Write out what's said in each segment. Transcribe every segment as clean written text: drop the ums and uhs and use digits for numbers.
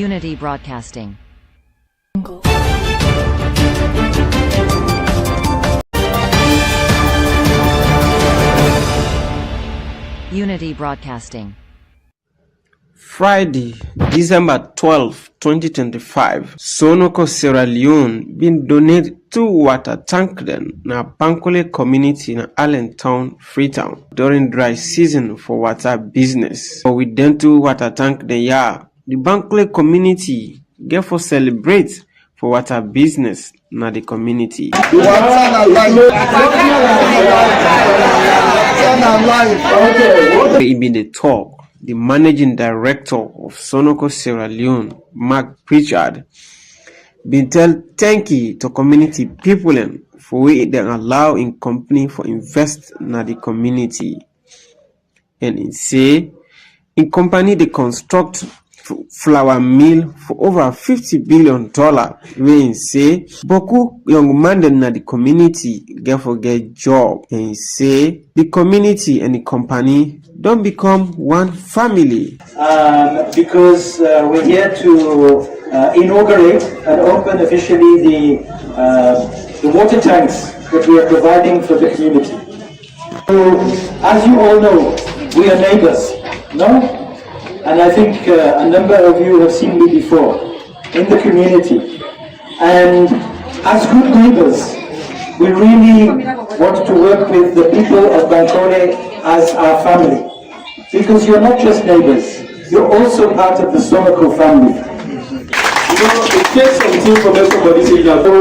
Unity Broadcasting. Unity Broadcasting. Friday, December 12, 2025, Sonoko, Sierra Leone been donated 2 water tank then na Bankole community in Allentown, Freetown during dry season for water business. But with them 2 water tank the Bankole community get for celebrate for water business na the community. It been the talk. The managing director of Sonoko Sierra Leone, Mark Pritchard, been tell thank you to community people and for way they allow in company for invest in the community. And in say, in company they construct flour mill for over $50 billion. When say, boku young man in the community get job. And say, the community and the company don't become one family. Because we're here to inaugurate and open officially the water tanks that we are providing for the community. So, as you all know, we are neighbors, no? And I think a number of you have seen me before in the community. And as good neighbors, we really want to work with the people of Bankole as our family. Because you're not just neighbors, you're also part of the Sonoko family. You know, it takes something from everybody to say,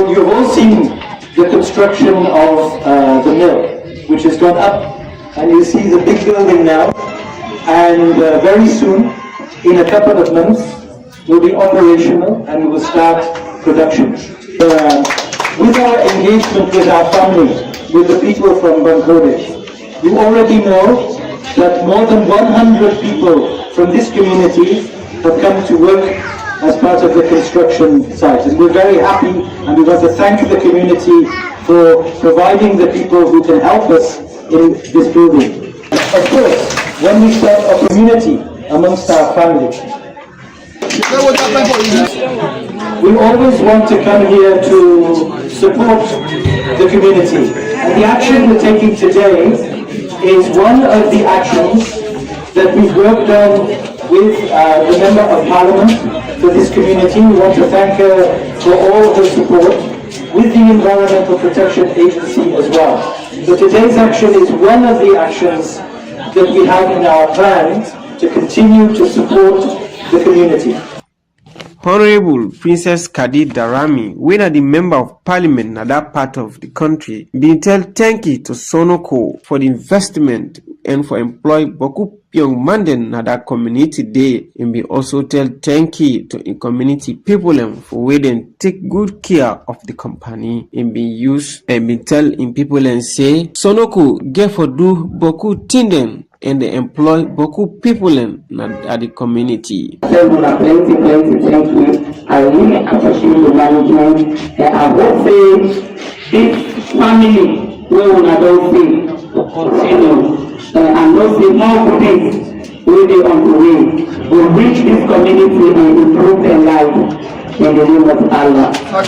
you've all seen the construction of the mill, which has gone up, and you see the big building now, and very soon, in a couple of months, will be operational and we will start production. With our engagement with our family, with the people from Bankole, you already know that more than 100 people from this community have come to work as part of the construction site. And we're very happy, and we want to thank the community for providing the people who can help us in this building. Of course, when we start a community amongst our family, we always want to come here to support the community. And the action we're taking today is one of the actions that we've worked on with the Member of Parliament for this community. We want to thank her for all her support with the Environmental Protection Agency as well. So today's action is one of the actions that we have in our plans to continue to support the community. Honorable Princess Kadi Darami, when the Member of Parliament in that part of the country, been tell thank you to Sonoko for the investment and for employ Boku young man in that community day, and be also tell thank you to the community people and for where they take good care of the company and be used and be tell in people and say Sonoko get for do Boku tinden and they employ Boku people in at the community. Plenty, thank you. I really appreciate the management. And I hope this family will not continue and not see more things will be on the way. Will reach this community and improve their life in the name of Allah. I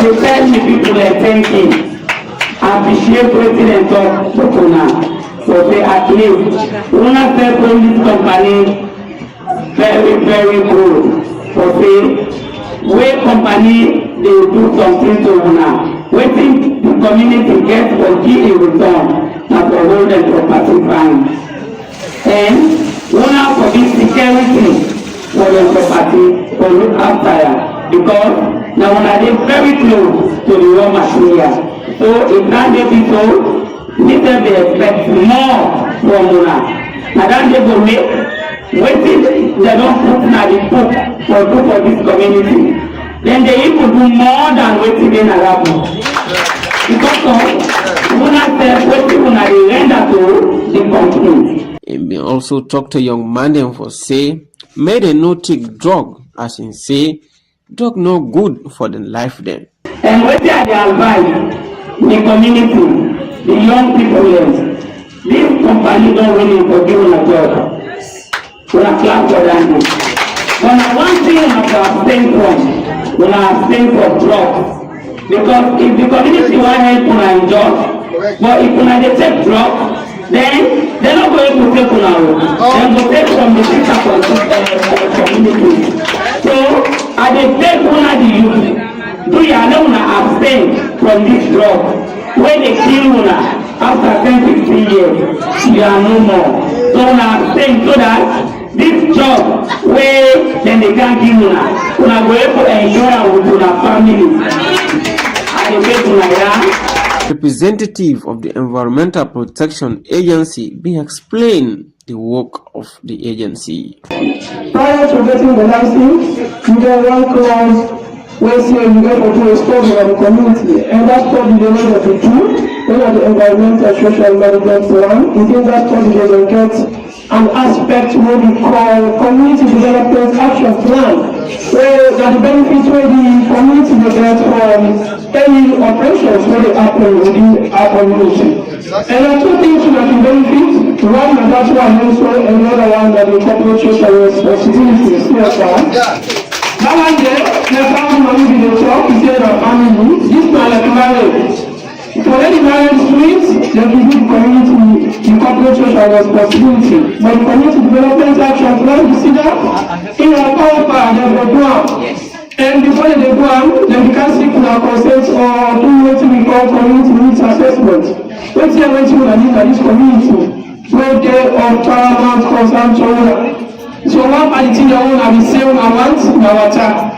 will tell the people and thank you. I appreciate President of Bokuna for the at least one this company very good. For the way company they do something to una. Waiting the community gets for key in return now for hold and property fine. And una for this security for the property for look after because now una they very close to the raw material. So if that they be so, little they expect more from una. Now that they go make, waiting they don't put na the book for this community. Then they even do more than waiting in Arabu. Because of una say waiting una they render to the company. And we also talk to young man them for say, may they no take drug, as in say, drug no good for the life then. And what they advise the community, the young people here, this company don't really forgive a job. Una clap for that. But one thing I have to abstain from, when I abstain from drugs. Because if the community want help una in drugs, but if una dey take drugs, then they're not going to take una own. Dem go take from the sister community. So I dey take una the youth. Do you allow una abstain from this drug? When they kill una after 10-15 years, you are no more. So una abstain so that this job where then they can't give una go able to enjoy am with una family. I dey make una hear. Representative of the Environmental Protection Agency be explain the work of the agency. Prior to getting the license, you get one clause where say you get to do a study of the community, and that study they know that they do. When the environmental social management plan, within that study they will get an aspect what we call community development action plan, where the benefits where the community will get from any operations where they happen within our community. And there are two things that can benefit. One is that one also, and the other one that the corporate social responsibilities. That one there, the family money in the shop, is there a family. This man like marriage. For any marriage suite, they give the community the corporate social responsibility. But the community development action plan, you see that? In our power, they go down. And before they go on, then we can seek our consent or do what we call community needs assessment. Let's say when you need this community, where they are paramount concern to so one party own and the same amount in our chat.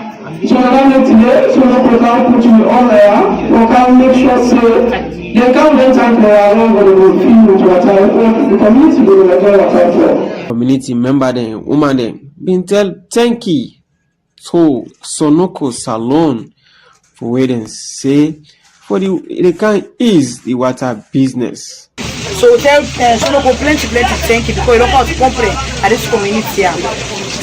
So I don't today, so no program put you on there, we can make sure say they can't then time for our own, but they will feel with water, the community will enjoy water for. Community member them, woman them, been tell thank you to Sonoko Salon for where they say for they can ease the water business. So tell Sonoko plenty thank you because you don't have to complain at this community.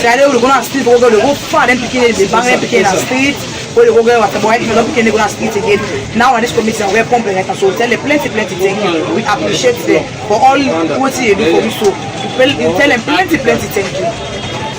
So I will go on street, we go far them picking the bank, them picking the street, we go water boy, we don't picking the street again. Now at this community we are complain like so tell them plenty thank you. We appreciate them for all what you do for me. So you tell them plenty thank you.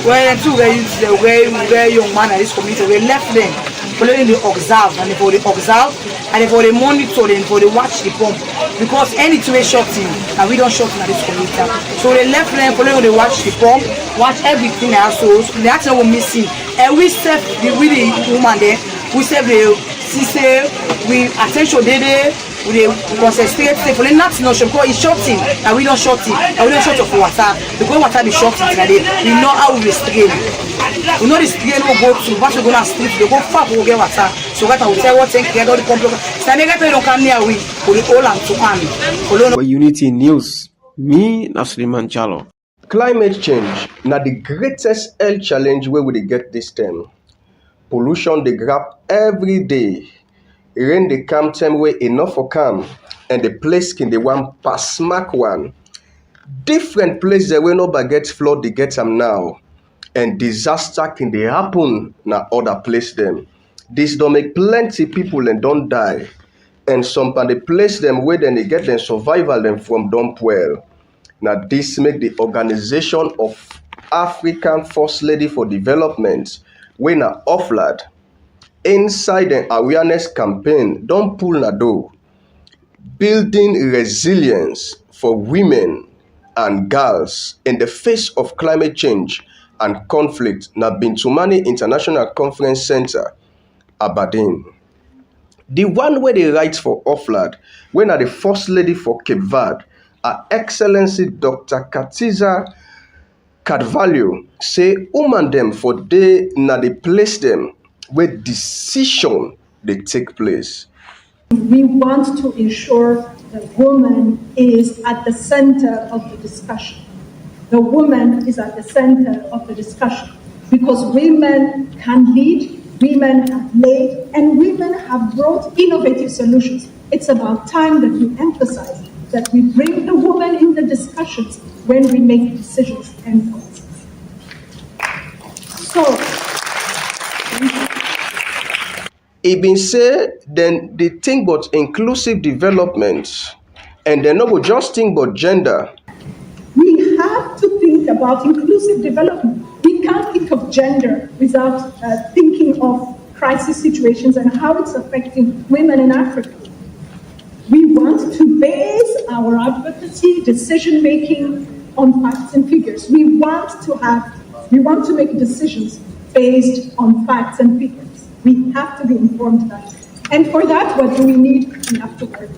Well, two very young man at this community, we left them following the observe and for the observe and for the monitoring for the watch the pump because anything is shorting and we don't short at this community. So they left them following the watch the pump, watch everything also. So the action was missing. And we serve the really woman there, we serve the sister, we attention there. We concentrate for the not no because it's shorting and we don't shorting and we don't short of water because water be shorting today. We know how we restrain. We know the strain will go to but we go to street they go far to get water. So that I will tell what take care all the complex. So they get don't come near we for the all and to hand. For Unity News, me Nasliman Chalo. Climate change na the greatest health challenge where we dey get this term. Pollution dey grab every day. Rain dey come time wey enough for calm and the place can dey one pass smack one. Different places where no get flood dey get am now and disaster can dey happen na other place them. This don't make plenty people and don't die and some pan dey place them where then they get them survival them from dump well. Now this make the organization of African First Lady for Development wey na OFLAD inside an awareness campaign don't pull na door, building resilience for women and girls in the face of climate change and conflict na Bintumani International Conference Center, Aberdeen. The one where they write for OFLAD, when are the First Lady for Cape Verde, Her Excellency Dr. Katiza Carvalho say woman them for they na they place them where decision they take place. We want to ensure that woman is at the center of the discussion. The woman is at the center of the discussion because women can lead, women have led, and women have brought innovative solutions. It's about time that we emphasize that we bring the woman in the discussions when we make decisions and policies. So, It been said then they think about inclusive development and they not go just think about gender. we have to think think about inclusive development. We can't think of gender without thinking of crisis situations and how it's affecting women in Africa. We want to base our advocacy, decision-making on facts and figures. We want to make decisions based on facts and figures. We have to be informed that. And for that, what do we need? We have to work.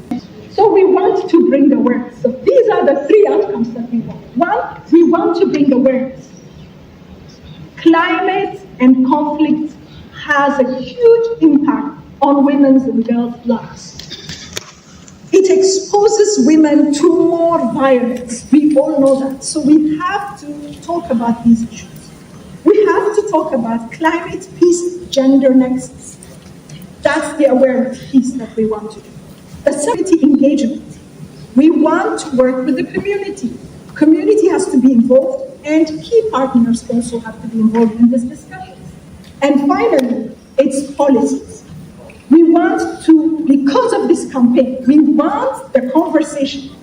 So we want to bring awareness. So these are the three outcomes that we want. One, we want to bring awareness. Climate and conflict has a huge impact on women's and girls' lives. It exposes women to more violence. We all know that. So we have to talk about these issues. We have to talk about climate, peace, gender nexus. That's the awareness piece that we want to do. The community engagement. We want to work with the community. Community has to be involved, and key partners also have to be involved in this discussion. And finally, it's policies. We want to, because of this campaign, we want the conversation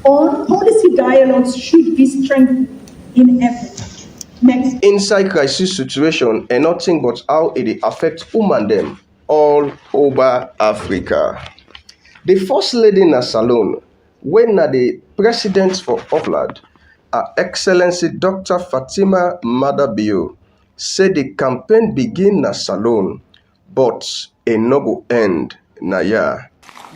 on policy dialogues should be strengthened in every country. Next. Inside crisis situation and nothing but how it affects women them all over Africa. The First Lady in a salon, when the President for Oakland, Her Excellency Dr. Fatima Madabio, said the campaign begin na salon, but a no go end na ya.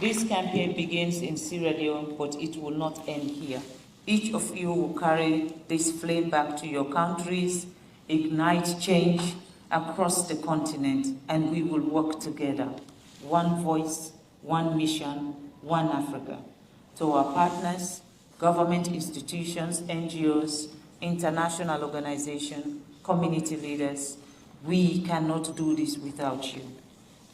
This campaign begins in Sierra Leone, but it will not end here. Each of you will carry this flame back to your countries, ignite change across the continent, and we will work together. One voice, one mission, one Africa. To our partners, government institutions, NGOs, international organizations, community leaders, we cannot do this without you.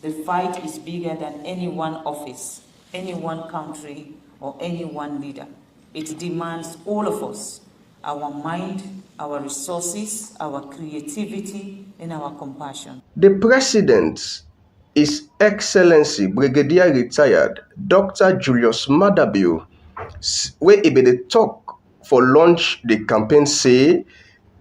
The fight is bigger than any one office, any one country, or any one leader. It demands all of us, our mind, our resources, our creativity, and our compassion. The President, His Excellency Brigadier Retired Dr. Julius Madabio, where he be the talk for launch the campaign, say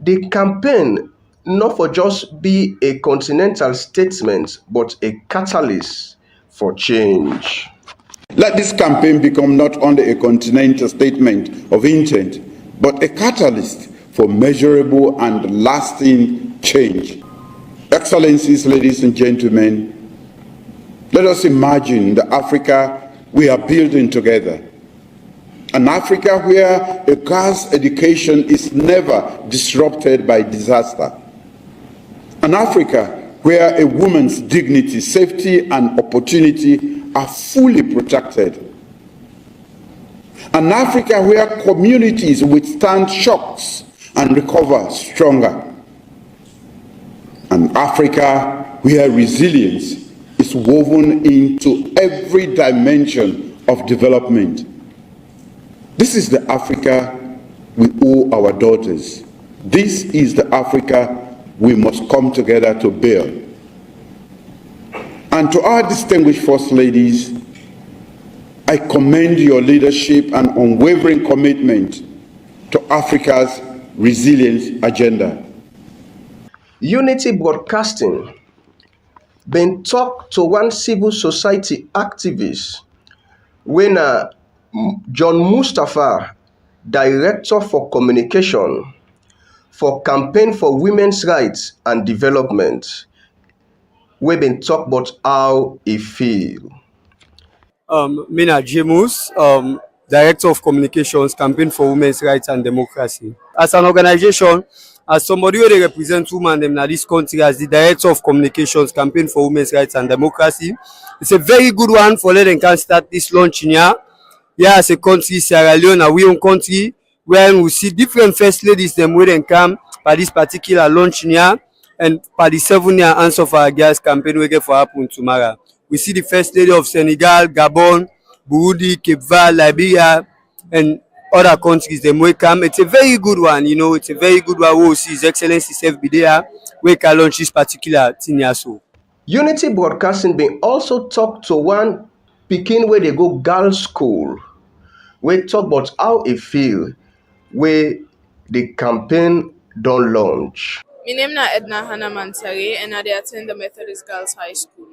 the campaign not for just be a continental statement, but a catalyst for change. Let this campaign become not only a continental statement of intent, but a catalyst for measurable and lasting change. Excellencies, ladies and gentlemen, let us imagine the Africa we are building together. An Africa where a girl's education is never disrupted by disaster. An Africa where a woman's dignity, safety, and opportunity are fully protected. An Africa where communities withstand shocks and recover stronger. An Africa where resilience is woven into every dimension of development. This is the Africa we owe our daughters. This is the Africa we must come together to build. And to our distinguished First Ladies, I commend your leadership and unwavering commitment to Africa's resilience agenda. Unity Broadcasting been talked to one civil society activist when John Mustafa, Director for Communication for Campaign for Women's Rights and Development, we been talk about how he feel. Mina Jamus, Director of Communications, Campaign for Women's Rights and Democracy. As an organization, as somebody who represents women in this country, as the Director of Communications, Campaign for Women's Rights and Democracy, it's a very good one for letting can start this launch in here. Here as a country, Sierra Leone, a we own country, where we see different first ladies them where they come by this particular launch in here, and by the 7-year answer for our girls campaign we get for happen tomorrow. We see the first lady of Senegal, Gabon, Burundi, Cape Verde, Liberia, and other countries them will come. It's a very good one, you know. It's a very good one. We see His Excellency Sef Bidea we can launch this particular thing here. So Unity Broadcasting been also talk to one Pekin where they go girls' school. We talk about how it feel where the campaign don't launch. My name is Edna Hannah Mansari and I attend the Methodist Girls High School.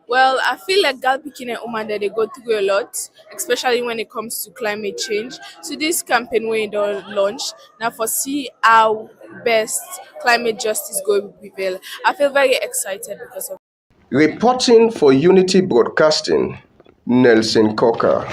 Well, I feel like girl picking and woman that they go through a lot, especially when it comes to climate change. So this campaign we don't launch now for see how best climate justice go prevail. I feel very excited because of. Reporting for Unity Broadcasting, Nelson Coker.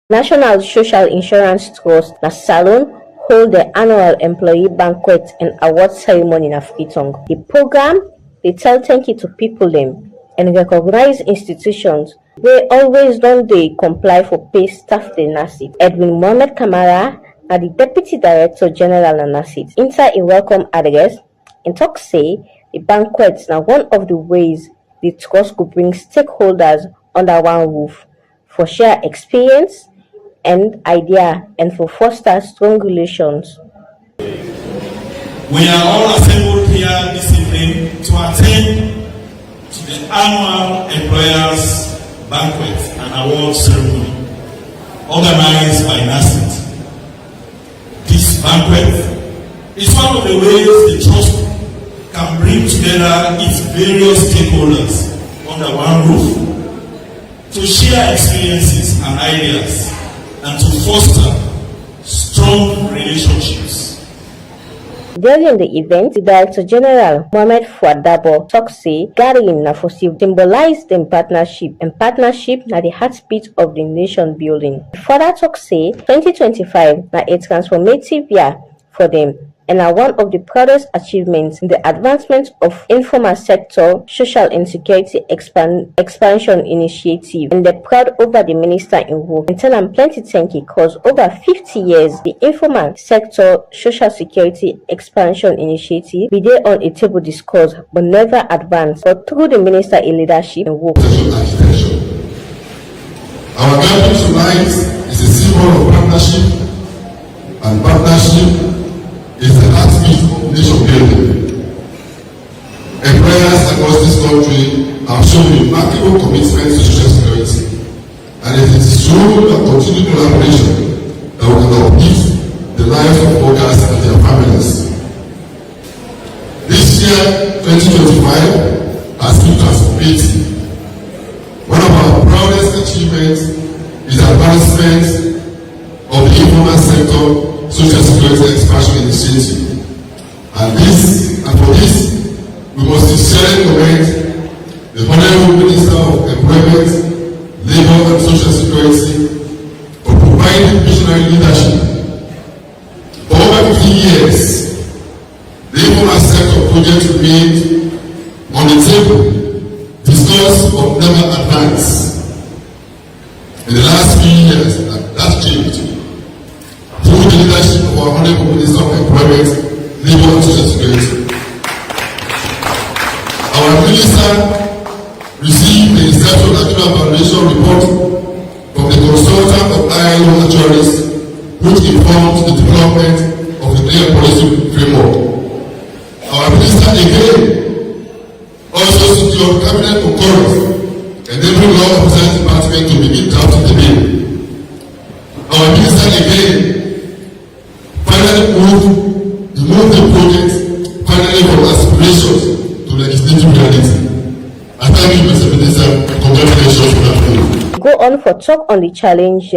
National Social Insurance Trust, na Salon, hold the annual employee banquet and award ceremony in Freetown. The program, they tell thank you to people them and recognize institutions where always don't they comply for pay staff the NACID. Edwin Mohamed Kamara, na the Deputy Director General na NACID, inside a welcome address, and talk say the banquets now one of the ways the trust could bring stakeholders under one roof for share experience and idea and for foster strong relations. We are all assembled here this evening to attend to the annual Employers Banquet and Award Ceremony organized by NACID. This banquet is one of the ways the trust can bring together its various stakeholders under one roof to share experiences and ideas and to foster strong relationships. During the event, the Director General Mohamed Fouadabo talk say gathering na for symbolize them partnership and partnership na the heartbeat of the nation building. Further talk say 2025 na a transformative year for them and are one of the proudest achievements in the advancement of informal sector social insecurity expansion initiative, and they're proud over the minister involved and tell them plenty thank you because over 50 years the informal sector social security expansion initiative be there on a table discourse but never advanced, but through the minister in leadership and work. Our gathering tonight is a symbol of partnership, and partnership is the heartbeat of nation building. Employers across this country have shown remarkable commitment to social security, and it is through the continued collaboration that we can uplift the lives of workers and their families. This year, 2025, has been transformative. One of our proudest achievements is advancement of the informal sector social security expansion initiative. And for this, we must sincerely commend the Honorable Minister of Employment, Labour and Social Security for providing visionary leadership. For over 15 years, the informal sector project remained on the table, discussed but never advanced. In the last few years, that changed. Through the leadership of our Honorable Minister of Employment, Labour and Social Security. Our Minister received the Inception Actual Evaluation Report from the consultant of ILO actuaries, which informed the development of the clear policy framework. Our Minister again also secured cabinet concurrence, enabling law officers department to begin drafting the bill. Our Minister again moved the project finally from aspirations to legislative reality. I thank you, Mr. Minister, and congratulations for that bill. Go on for talk on the challenge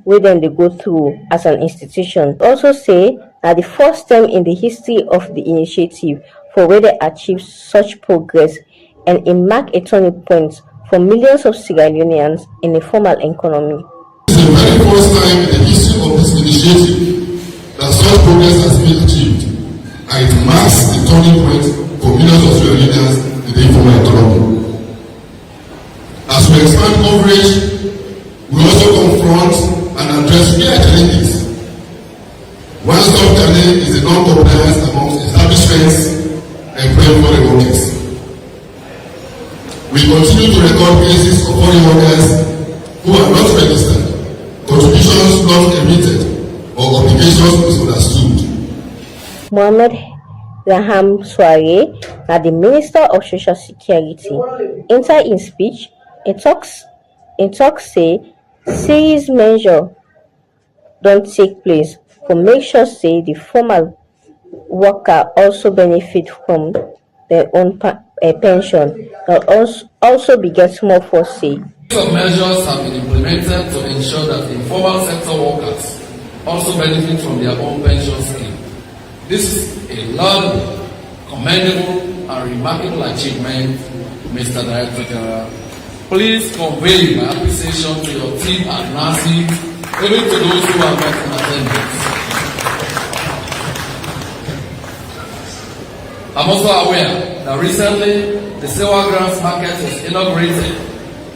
where then they go through as an institution. Also say that the first time in the history of the initiative for where they achieved such progress, and it marked a turning point for millions of Sierra Leoneans in the formal economy. This is the very first time in the history of this initiative that such progress has been achieved, and it marks the turning point for millions of Sierra Leoneans in the informal economy. As we expand coverage, we also confront and address real challenges. One stop challenge is the non-compliance amongst establishments employing foreign workers. We continue to record cases of foreign workers who are not registered, contributions not emitted, or obligations misunderstood. Mohamed Raham Soare, the Minister of Social Security, inside in speech, in talks say series measure don't take place, for make sure say the formal worker also benefit from their own pension, and also be get small for say. Some measures have been implemented to ensure that informal sector workers also benefit from their own pension scheme. This is a laudable, commendable, and remarkable achievement, Mr. Director General. Please convey my appreciation to your team at NASIC, even to those who are not in attendance. I'm also aware that recently the Sewa Grants Market was inaugurated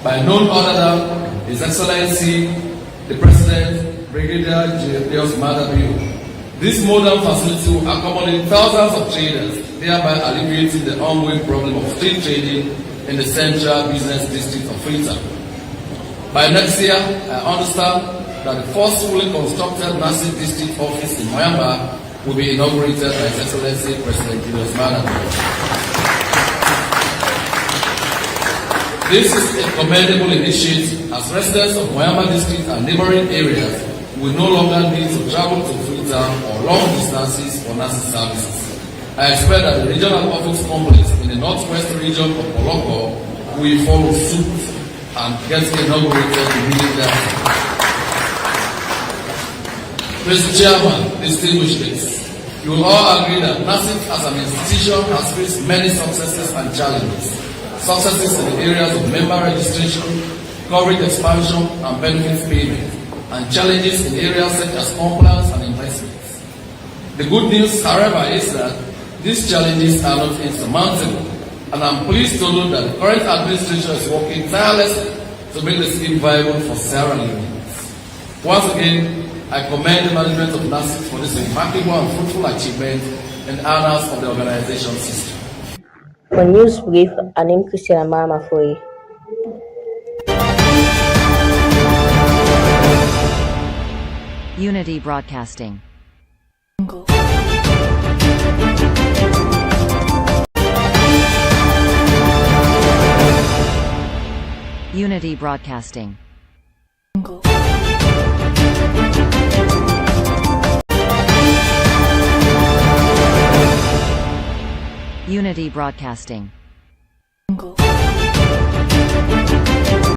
by none other than His Excellency, the President, Brigadier Julius Maada Bio. This modern facility will accommodate thousands of traders, thereby alleviating the ongoing problem of street trading in the central business district of Freetown. By next year, I understand that the first fully constructed NASIC district office in Moyamba will be inaugurated by His Excellency President Julius Maada Bio. This is a commendable initiative, as residents of Moyamba district and neighboring areas will no longer need to travel to Freetown or long distances for NASIC services. I expect that the regional office complex in the northwest region of Moloko will follow suit and get inaugurated immediately after. Mr. Chairman, distinguished guests, you will all agree that NASIC as an institution has faced many successes and challenges. Successes in the areas of member registration, coverage expansion, and benefits payment, and challenges in areas such as compliance and investments. The good news, however, is that these challenges are not insurmountable, and I'm pleased to know that the current administration is working tirelessly to make the scheme viable for Sierra Leoneans. Once again, I commend the management of NASIC for this remarkable and fruitful achievement and honors of the organization system. For News Brief, I'm Christiana Mamafoy. Unity Broadcasting. Unity Broadcasting. Unity Broadcasting.